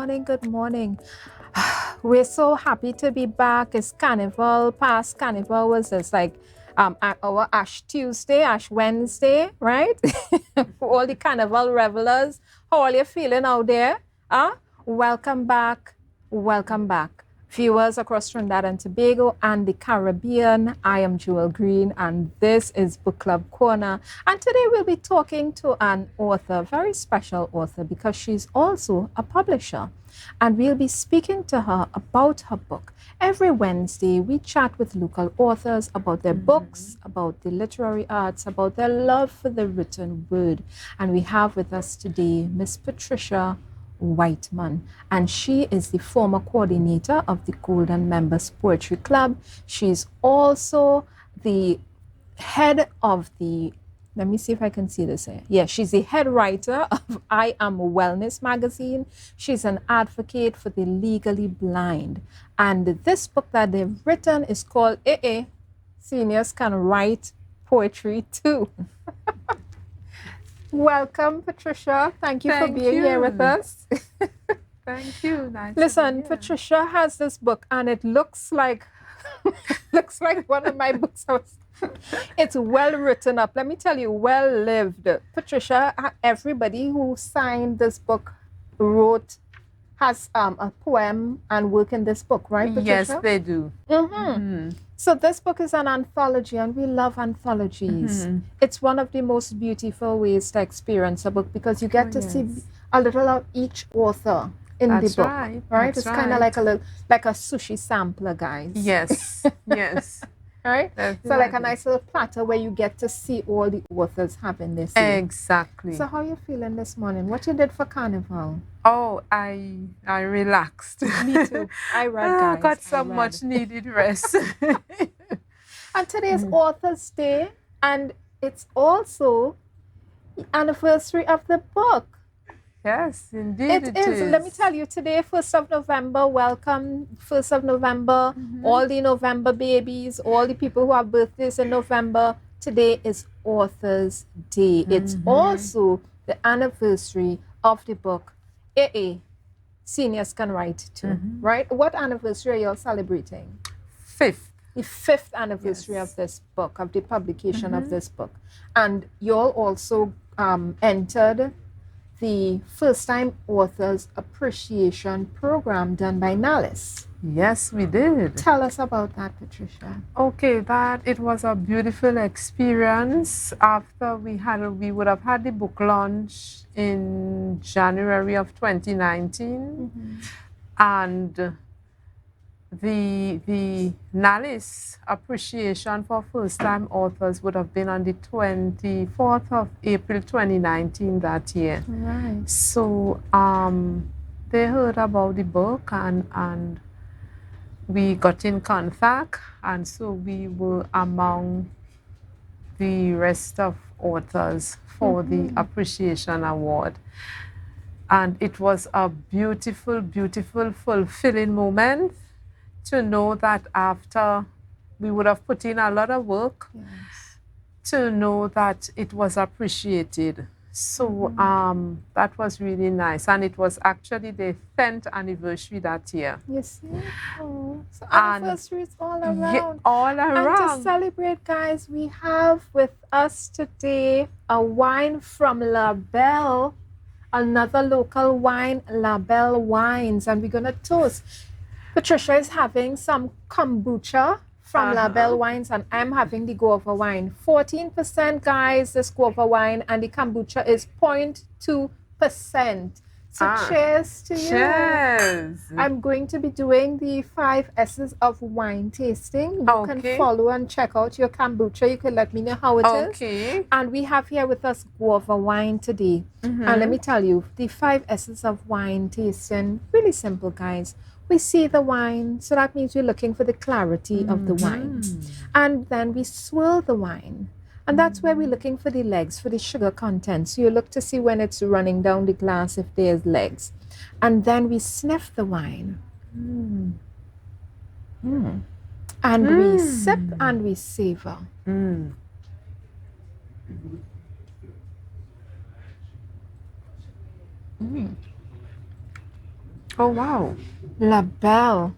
morning, good morning. We're so happy to be back. It's Carnival. Past Carnival was just like our Ash Tuesday, Ash Wednesday, right? For all the Carnival revelers, how are you feeling out there? Welcome back. Welcome back. Viewers across Trinidad and Tobago and the Caribbean, I am Jewel Green, and this is Book Club Corner. And today we'll be talking to an author, very special author, because she's also a publisher. And we'll be speaking to her about her book. Every Wednesday, we chat with local authors about their books, about the literary arts, about their love for the written word. And we have with us today Miss Patricia Whiteman, and she is the former coordinator of the Golden Members Poetry Club. She's also the head of the, let me see if I can see this here. Yeah, she's the head writer of I Am Wellness magazine. She's an advocate for the legally blind. And this book that they've written is called Seniors Can Write Poetry Too. Welcome, Patricia. Thank you for being here with us. Thank you. Nice. Listen, Patricia has this book, and it looks like one of my books. It's well written up. Let me tell you, well lived. Patricia, everybody who signed this book has a poem and work in this book, right, Patricia? Yes, they do. So this book is an anthology, and we love anthologies. It's one of the most beautiful ways to experience a book because you get to see a little of each author in the book. Right? That's it's kind of like a sushi sampler, guys. Yes, yes. Right? So like a nice little platter where you get to see all the authors having this. Exactly. So how are you feeling this morning? What you did for Carnival? Oh, I relaxed. Me too. I read, guys. I got some much needed rest. And today is Author's Day, and it's also the anniversary of the book. Yes, indeed it is. Let me tell you, today, 1st of November, welcome, 1st of November, all the November babies, all the people who have birthdays in November. Today is Author's Day. It's also the anniversary of the book, Seniors Can Write Too, right? What anniversary are you all celebrating? 5th. The 5th anniversary of this book, of the publication of this book. And you all also entered the First-Time Authors Appreciation Program done by NALIS. Yes, we did. Tell us about that, Patricia. Okay, it was a beautiful experience. After we would have had the book launch in January of 2019, and the NALIS appreciation for first-time authors would have been on the 24th of April 2019 that year. Right. So they heard about the book and we got in contact, and so we were among the rest of authors for the appreciation award. And it was a beautiful, beautiful, fulfilling moment to know that after we would have put in a lot of work, to know that it was appreciated. So that was really nice. And it was actually the 10th anniversary that year. You see? Oh, so anniversaries all around. Yeah, all around. And to celebrate, guys, we have with us today a wine from La Belle, another local wine, La Belle Wines. And we're going to toast. Patricia is having some kombucha from La Belle Wines, and I'm having the guava wine. 14%, guys, this guava wine, and the kombucha is 0.2%. So cheers to you. Cheers. I'm going to be doing the 5 S's of wine tasting. You can follow and check out your kombucha. You can let me know how it is. And we have here with us guava wine today. And let me tell you, the 5 S's of wine tasting, really simple, guys. We see the wine, so that means we're looking for the clarity of the wine. And then we swirl the wine. And that's where we're looking for the legs, for the sugar content. So you look to see when it's running down the glass if there's legs. And then we sniff the wine. And we sip and we savor. Oh, wow. La Belle.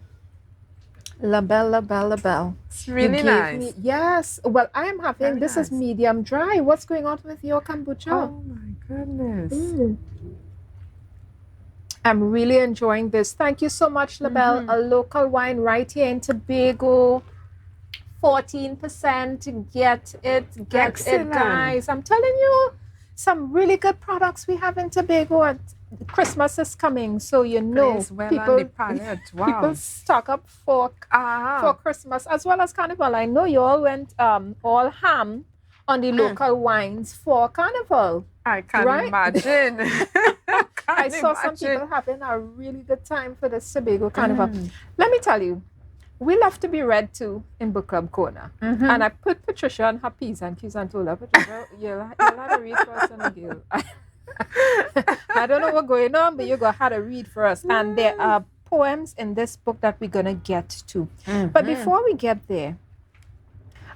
La Belle, La Belle, La Belle. It's You really gave me, nice. yes. Well, I am having, Very this is nice. medium dry. What's going on with your kombucha? Oh, my goodness. Mm. I'm really enjoying this. Thank you so much, La Belle. A local wine right here in Tobago. 14%. Get it, Excellent. guys. I'm telling you, some really good products we have in Tobago. And Christmas is coming, so you know Plays well on the people palate. people Wow. stock up for Ah. Christmas as well as Carnival. I know you all went all ham on the local wines for Carnival, I can right? imagine. I Can saw some imagine. people having a really good time for the Tobago Carnival. Let me tell you, we love to be read to in Book Club Corner. And I put Patricia on her P's and Q's and told her, Patricia, you'll have to read for us on the Gill. I don't know what's going on, but you're going to have to read for us. And there are poems in this book that we're going to get to. But before we get there,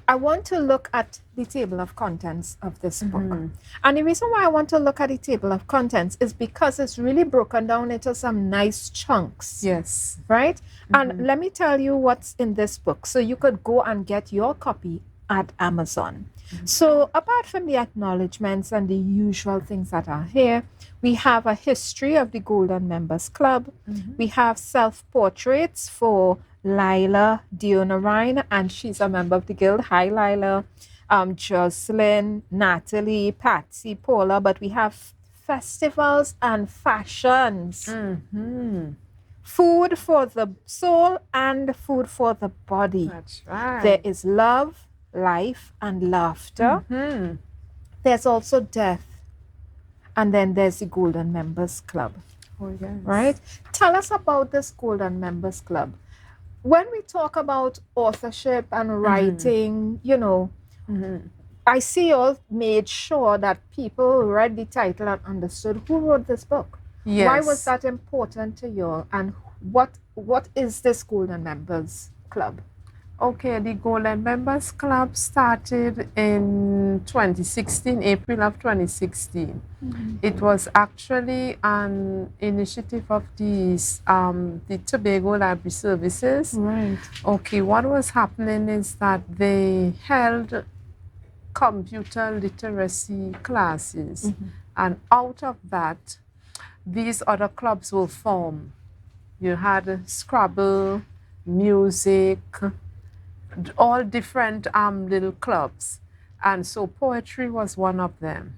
I want to look at the table of contents of this book. And the reason why I want to look at the table of contents is because it's really broken down into some nice chunks. Yes. Right? And let me tell you what's in this book. So you could go and get your copy at Amazon. So apart from the acknowledgements and the usual things that are here, we have a history of the Golden Members Club. We have self-portraits for Lila Dionarine, and she's a member of the guild. Hi, Lila. Jocelyn, Natalie, Patsy, Paula, but we have festivals and fashions. Food for the soul and food for the body. That's right. There is love, life, and laughter. There's also death. And then there's the Golden Members Club. Oh, yes. Right? Tell us about this Golden Members Club. When we talk about authorship and writing, you know, I see you all made sure that people read the title and understood who wrote this book. Yes. Why was that important to you? And what is this Golden Members Club? Okay, the Golden Members Club started in 2016, April of 2016. It was actually an initiative of the Tobago Library Services. Right. Okay, what was happening is that they held computer literacy classes, and out of that, these other clubs will form. You had Scrabble, music, all different little clubs. And so poetry was one of them.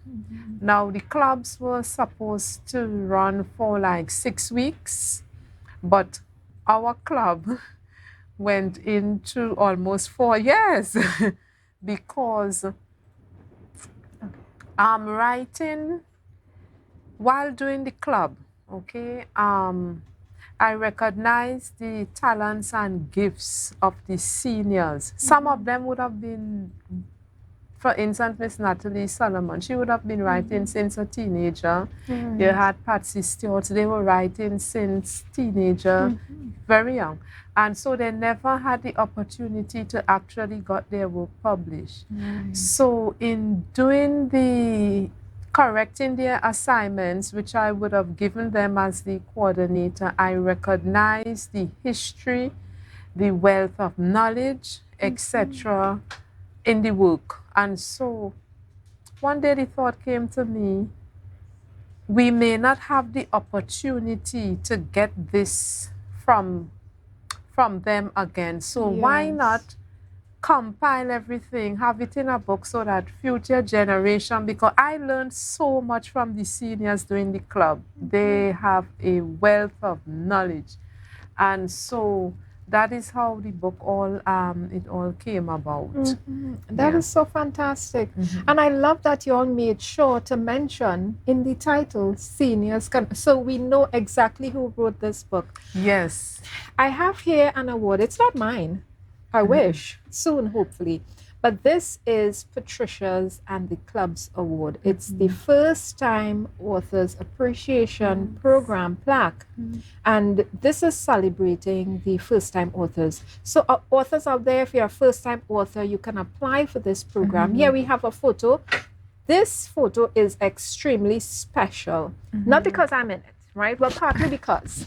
Now, the clubs were supposed to run for like 6 weeks, but our club went into almost 4 years because writing while doing the club, okay, I recognize the talents and gifts of the seniors. Some of them would have been, for instance, Miss Natalie Solomon, she would have been writing since a teenager. You had Patsy Stewart, they were writing since teenager, very young. And so they never had the opportunity to actually get their work published. So in doing correcting their assignments, which I would have given them as the coordinator, I recognize the history, the wealth of knowledge, etc. in the work. And so one day the thought came to me, we may not have the opportunity to get this from them again. So why not compile everything, have it in a book so that future generation, because I learned so much from the seniors doing the club. They have a wealth of knowledge. And so that is how the book it all came about. That is so fantastic. And I love that you all made sure to mention in the title, seniors, so we know exactly who wrote this book. Yes. I have here an award. It's not mine. I wish. Soon, hopefully. But this is Patricia's and the club's award. It's the First Time Authors Appreciation Program plaque. And this is celebrating the first time authors. So authors out there, if you're a first time author, you can apply for this program. Here we have a photo. This photo is extremely special. Not because I'm in it, right? Well, partly because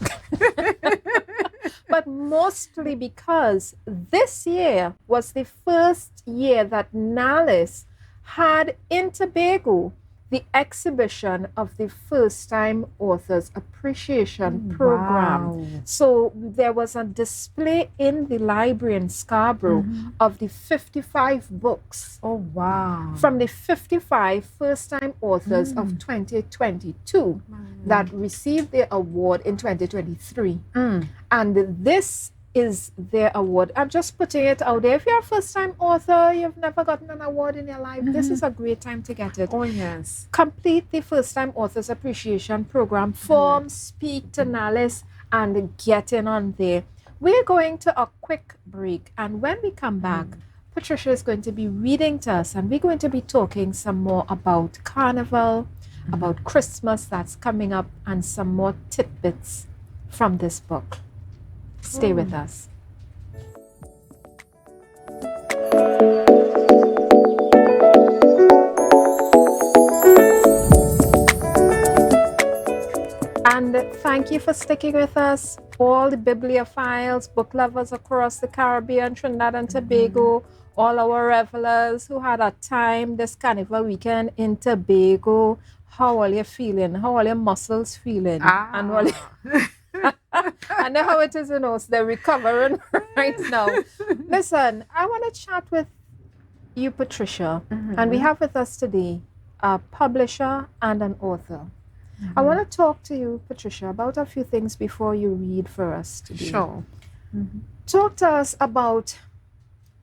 But mostly because this year was the first year that NALIS had in Tobago the exhibition of the First Time Authors Appreciation Program. Wow. So there was a display in the library in Scarborough of the 55 books Oh, wow. from the 55 first-time authors of 2022 that received their award in 2023. And this is their award. I'm just putting it out there. If you're a first-time author, you've never gotten an award in your life, this is a great time to get it. Oh, yes. Complete the First-Time Authors Appreciation Program form, speak to NALIS, and get in on there. We're going to a quick break, and when we come back, Patricia is going to be reading to us, and we're going to be talking some more about Carnival, about Christmas that's coming up, and some more tidbits from this book. Stay with us. And thank you for sticking with us, all the bibliophiles, book lovers across the Caribbean, Trinidad and Tobago, all our revelers who had a time this Carnival weekend in Tobago. How are you feeling? How are your muscles feeling? And all I know how it is in us. They're recovering right now. Listen, I want to chat with you, Patricia, and we have with us today a publisher and an author. I want to talk to you, Patricia, about a few things before you read for us today. Sure. Talk to us about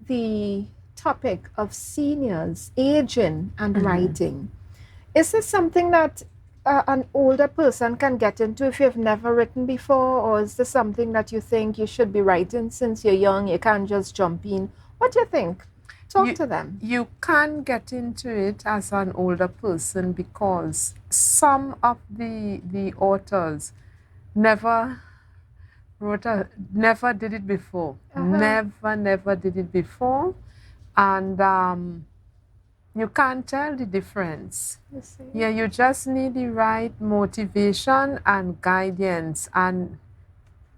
the topic of seniors, aging, and writing. Is this something that an older person can get into if you've never written before, or is this something that you think you should be writing since you're young, you can't just jump in? What do you think? Talk to them. You can get into it as an older person because some of the authors never did it before. Never did it before. And you can't tell the difference. Yeah, you just need the right motivation and guidance, and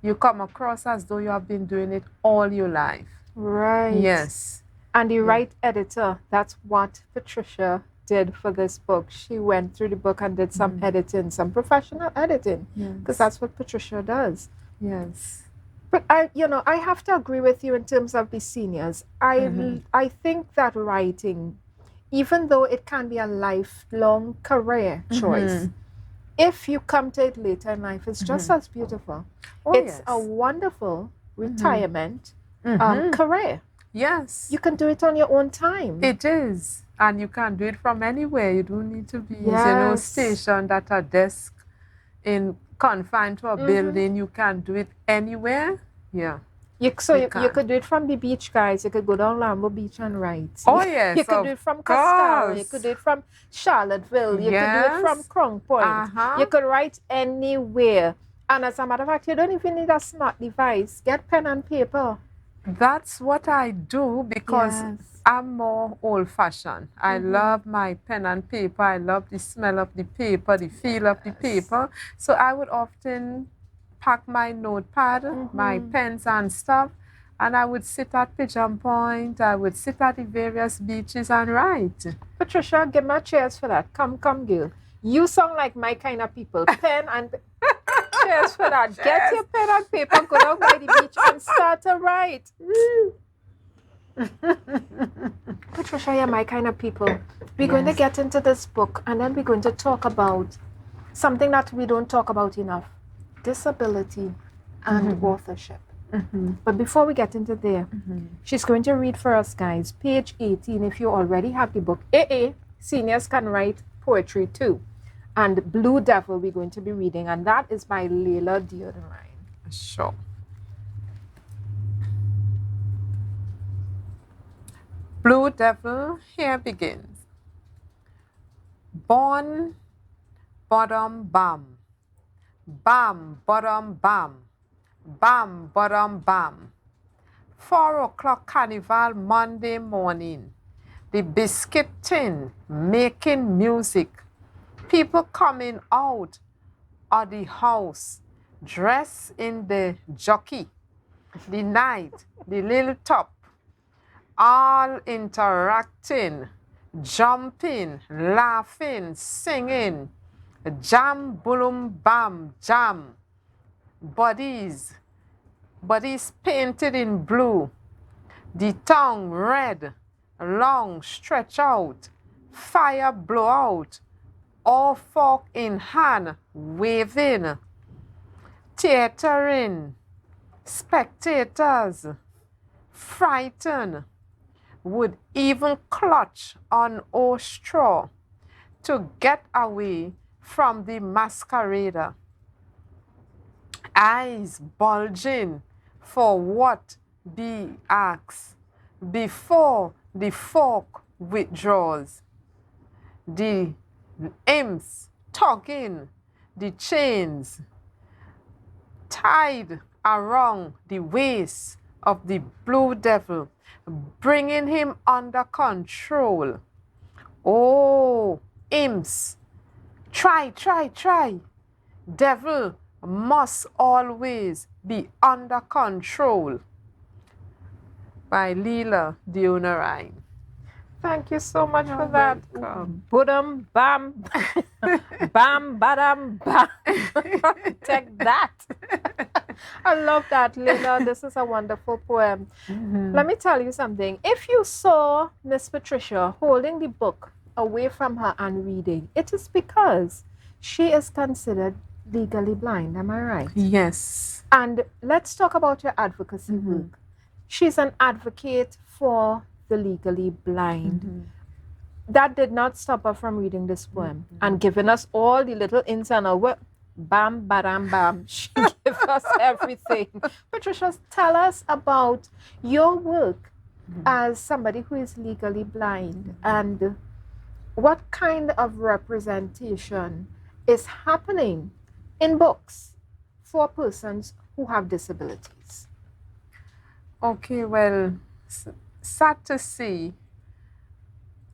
you come across as though you have been doing it all your life. Right. Yes. And the right editor, that's what Patricia did for this book. She went through the book and did some editing, some professional editing, because that's what Patricia does. Yes. But I have to agree with you in terms of the seniors. I think that writing, even though it can be a lifelong career choice, if you come to it later in life, it's just as beautiful. It's a wonderful retirement career. Yes. You can do it on your own time. It is. And you can do it from anywhere. You don't need to be stationed at a desk confined to a building. You can do it anywhere. Yeah. You could do it from the beach, guys. You could go down Lambo Beach and write. Oh, yes. You could do it from Costello. You could do it from Charlottesville. You could do it from Crown Point. You could write anywhere. And as a matter of fact, you don't even need a smart device. Get pen and paper. That's what I do because I'm more old-fashioned. I love my pen and paper. I love the smell of the paper, the feel of the paper. So I would often pack my notepad, my pens and stuff, and I would sit at Pigeon Point. I would sit at the various beaches and write. Patricia, give me a cheers for that. Come, girl. You sound like my kind of people. Pen and cheers for that. Cheers. Get your pen and paper, go down by the beach and start to write. Patricia, you're my kind of people. We're going to get into this book, and then we're going to talk about something that we don't talk about enough: disability and authorship. But before we get into there, she's going to read for us, guys, page 18. If you already have the book, Seniors Can Write Poetry Too. And Blue Devil we're going to be reading, and that is by Layla Deodorine. Sure. Blue Devil, here begins. Born, bottom, bam. Bam, bottom, bam. Bam, bottom, bam. 4 o'clock carnival Monday morning. The biscuit tin making music. People coming out of the house. dressed in the jockey, the knight, the little top, all interacting, jumping, laughing, singing, jam, boom, bam, jam, bodies painted in blue, the tongue red, long, stretch out, fire blow out, all fork in hand, waving, theatering, spectators, frightened, would even clutch on old straw to get away from the masquerader. Eyes bulging for what be asked before the fork withdraws. The imps tugging the chains tied around the waist of the blue devil, bringing him under control. Oh, imps, try. Devil must always be under control. By Leela Dionarine. Thank you so much for You're that. welcome. Budum bam, bam badam bam. Take that. I love that, Leila. This is a wonderful poem. Let me tell you something. If you saw Miss Patricia holding the book away from her and reading, it is because she is considered legally blind. Am I right? Yes. And let's talk about your advocacy work. She's an advocate for the legally blind. That did not stop her from reading this poem and giving us all the little ins and outs. Bam, badam, bam. She gave us everything. Patricia, tell us about your work as somebody who is legally blind and what kind of representation is happening in books for persons who have disabilities. Okay, well, sad to say,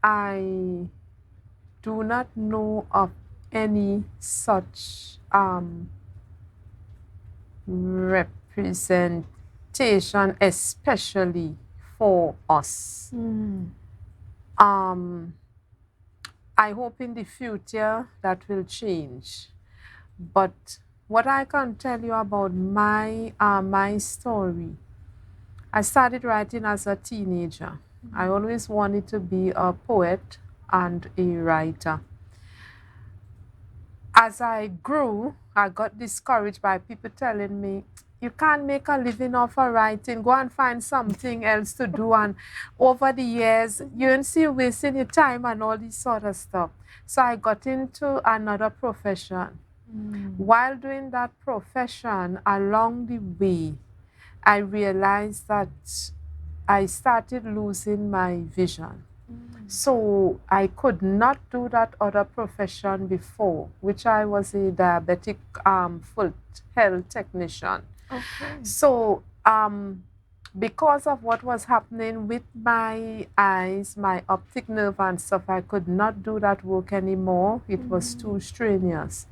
I do not know of any such representation, especially for us. I hope in the future that will change. But what I can tell you about my story, I started writing as a teenager. I always wanted to be a poet and a writer. As I grew, I got discouraged by people telling me, you can't make a living off of writing, go and find something else to do. And over the years, you see you wasting your time and all this sort of stuff. So I got into another profession. While doing that profession, along the way, I realized that I started losing my vision. So I could not do that other profession before, which I was a diabetic foot health technician. Okay. So because of what was happening with my eyes, my optic nerve and stuff, I could not do that work anymore. It was too strenuous.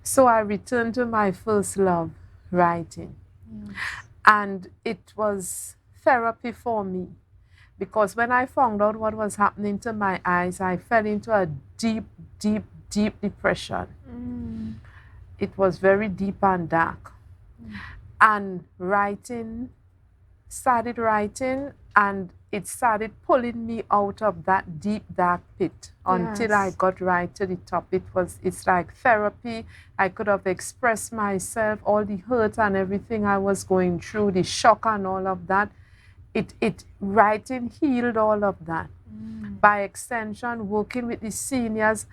So I returned to my first love, writing. And it was therapy for me. Because when I found out what was happening to my eyes, I fell into a deep depression. It was very deep and dark. And started writing, and it started pulling me out of that deep, dark pit until I got right to the top. It's like therapy. I could have expressed myself, all the hurt and everything I was going through, the shock and all of that. Writing healed all of that. By extension, working with the seniors,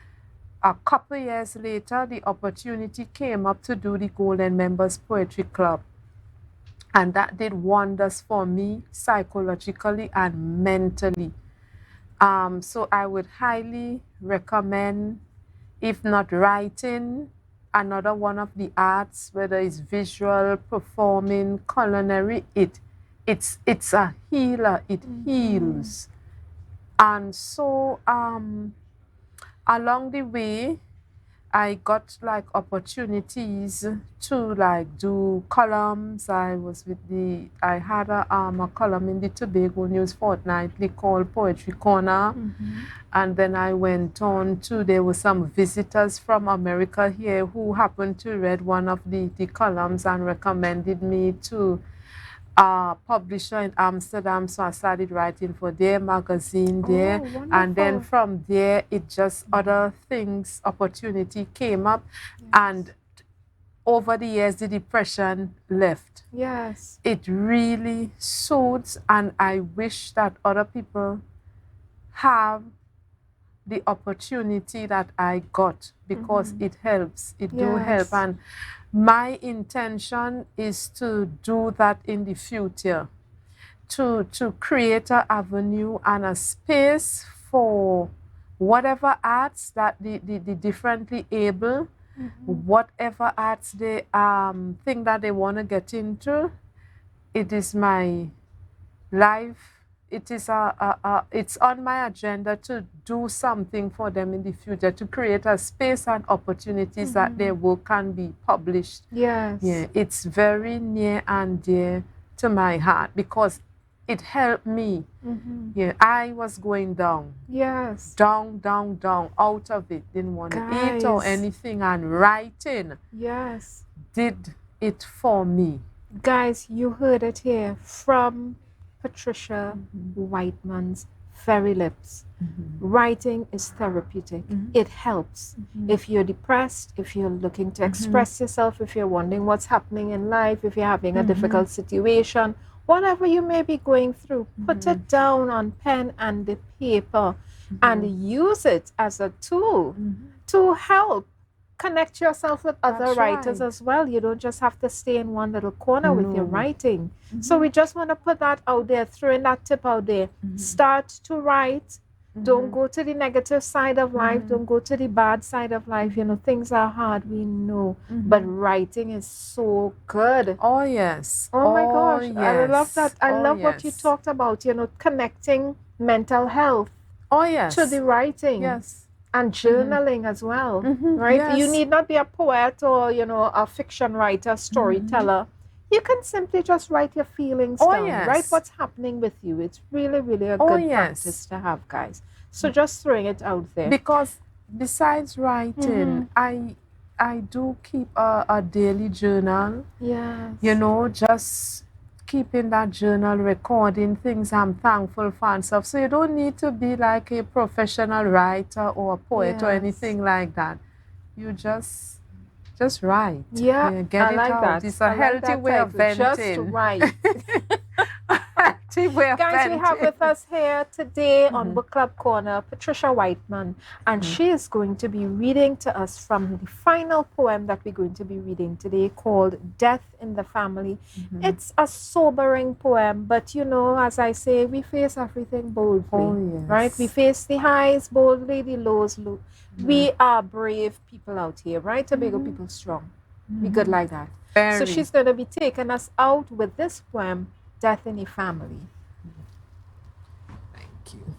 a couple years later, the opportunity came up to do the Golden Members Poetry Club. And that did wonders for me psychologically and mentally. So I would highly recommend, if not writing, another one of the arts, whether it's visual, performing, culinary, it's a healer, it heals. And so along the way, I got like opportunities to like do columns. I had a column in the Tobago News Fortnightly called Poetry Corner. And then I went on to, there were some visitors from America here who happened to read one of the columns and recommended me to a publisher in Amsterdam. So I started writing for their magazine there. And then from there, it just other things, opportunity came up. Yes. And over the years, the depression left. Yes. It really suits, and I wish that other people have the opportunity that I got, because it helps. It do help. And my intention is to do that in the future, to create an avenue and a space for whatever arts that the differently able, whatever arts they think that they want to get into. It is my life. It is it's on my agenda to do something for them in the future, to create a space and opportunities that their work can be published. Yes. Yeah, it's very near and dear to my heart, because it helped me. Yeah, I was going down. Yes. Down, out of it. Didn't want to eat or anything, and writing. Yes. Did it for me. Guys, you heard it here from Patricia Whiteman's very lips. Writing is therapeutic. It helps. If you're depressed, if you're looking to express yourself, if you're wondering what's happening in life, if you're having a difficult situation, whatever you may be going through, put it down on pen and the paper and use it as a tool to help connect yourself with other writers as well. You don't just have to stay in one little corner with your writing. So we just want to put that out there, throwing that tip out there. Start to write. Don't go to the negative side of life. Don't go to the bad side of life. You know, things are hard, we know. But writing is so good. Oh, yes. Oh, my gosh. Yes. I love that. I love what you talked about, you know, connecting mental health to the writing. Yes. And journaling as well, right? Yes. You need not be a poet or, you know, a fiction writer, storyteller. You can simply just write your feelings down, write what's happening with you. It's really, really a good practice to have, guys. So just throwing it out there. Because besides writing, I do keep a daily journal. Yes. You know, just keeping that journal, recording things I'm thankful for and stuff. So you don't need to be like a professional writer or a poet or anything like that. You just write. Yeah, get I like out. that. It's a healthy way of venting. Just write. healthy way of Guys, venting. we have with us here today on Book Club Corner, Patricia Whiteman, and she is going to be reading to us from the final poem that we're going to be reading today, called Death in the Family. It's a sobering poem, but you know, as I say, we face everything boldly, right? We face the highs boldly, the lows. We are brave people out here, right? Tobago people strong. We good like that. So she's going to be taking us out with this poem, Death in the Family. Thank you.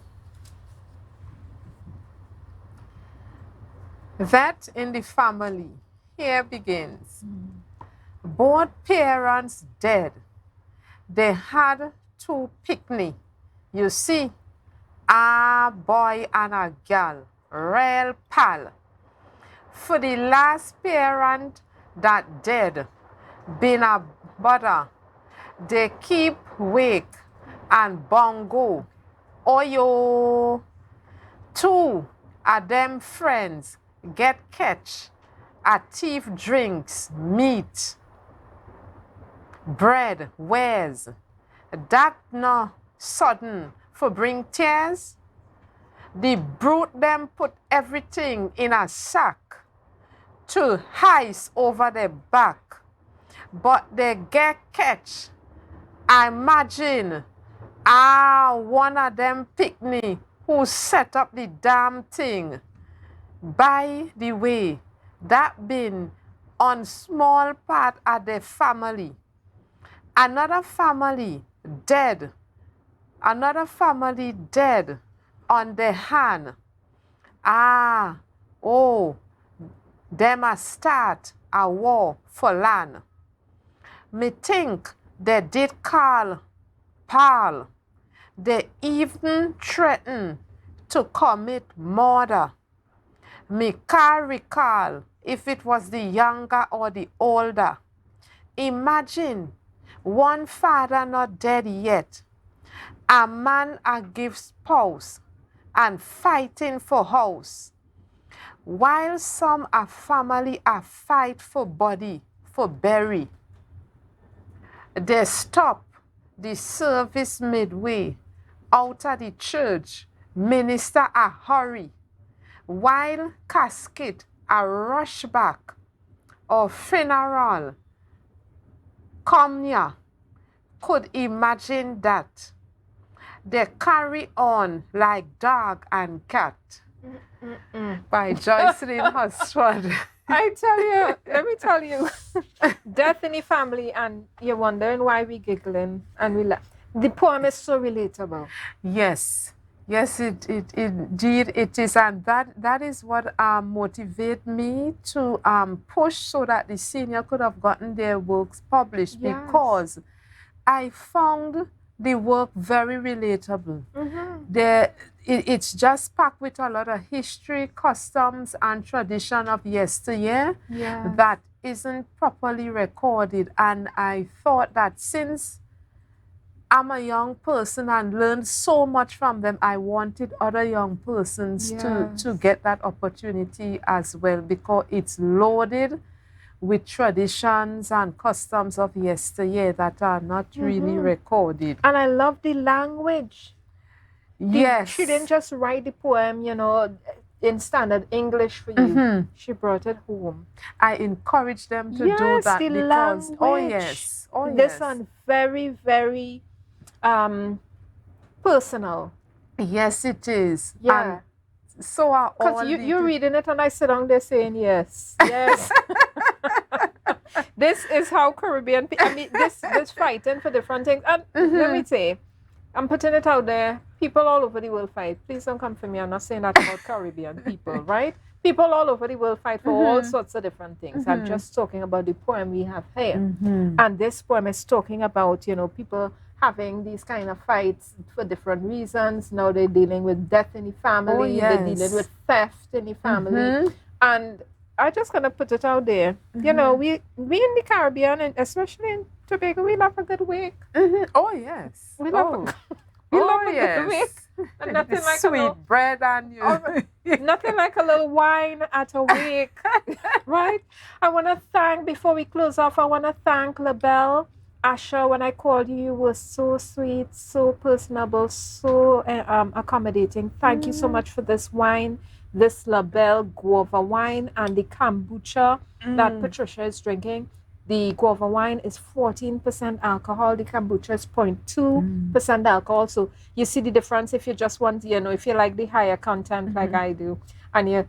That in the family, here begins. Both parents dead. They had two picnic. You see, a boy and a girl, real pal. For the last parent that dead, been a bother. They keep wake and bongo. Oyo. Two of them friends get catch. A thief drinks meat. Bread wears. That no sudden for bring tears. The brute them put everything in a sack to heist over their back. But they get catch. I imagine one of them picnic who set up the damn thing. By the way, that been on small part of the family. Another family dead. Another family dead on the hand. them a start a war for land. Me think they did call Paul. They even threatened to commit murder. Me can't recall if it was the younger or the older. Imagine one father not dead yet, a man a give spouse and fighting for house, while some a family a fight for body, for bury. They stop the service midway out of the church, minister a hurry, while casket a rush back or funeral come near. Could imagine that. They carry on like dog and cat. By Joycelyn Husford. I tell you, let me tell you, death in the family, and you're wondering why we giggling and we laugh. The poem is so relatable. Yes, indeed it is, and that is what motivated me to push so that the senior could have gotten their works published, Yes. because I found the work very relatable. It's just packed with a lot of history, customs, and tradition of yesteryear Yeah. that isn't properly recorded. And I thought that since I'm a young person and learned so much from them, I wanted other young persons to get that opportunity as well, because it's loaded with traditions and customs of yesteryear that are not really recorded. And I love the language. Yes. She didn't just write the poem, in standard English for you. She brought it home. I encourage them to do that the because, language. oh This yes. one very, very personal. Yes, it is. Yeah. And so are all Because you're reading it and I sit down there saying, yes, yes. This is how Caribbean people, I mean, this fighting for different things. And let me say, I'm putting it out there. People all over the world fight. Please don't come for me. I'm not saying that about Caribbean people, right? People all over the world fight for all sorts of different things. I'm just talking about the poem we have here. And this poem is talking about, people having these kind of fights for different reasons. Now they're dealing with death in the family. They're dealing with theft in the family. And I just gonna put it out there. We in the Caribbean, and especially in Tobago, we love a good wake. Oh yes. We love a good wake. And nothing like sweet bread and nothing like a little wine at a wake, right? I want to thank, before we close off, I want to thank LaBelle. Asha, when I called you, you were so sweet, so personable, so accommodating. Thank you so much for this wine, this LaBelle guava wine, and the kombucha that Patricia is drinking. The guava wine is 14% alcohol. The kombucha is 0.2% alcohol. So you see the difference if you just want, if you like the higher content like I do, and you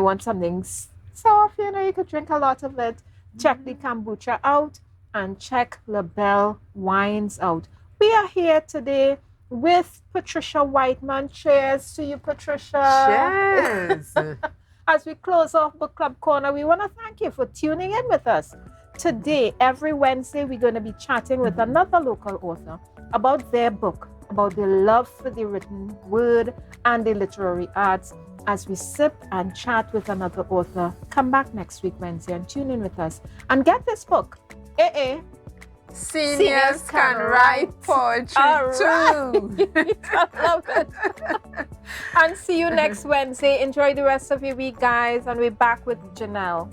want something soft, you could drink a lot of it. Check the kombucha out and check LaBelle wines out. We are here today with Patricia Whiteman. Cheers to you, Patricia. Cheers. As we close off Book Club Corner, we want to thank you for tuning in with us. Today, every Wednesday, we're going to be chatting with another local author about their book, about their love for the written word and the literary arts. As we sip and chat with another author, come back next week, Wednesday, and tune in with us. And get this book, Seniors can write poetry too. I love it. And see you next Wednesday. Enjoy the rest of your week, guys. And we're back with Janelle.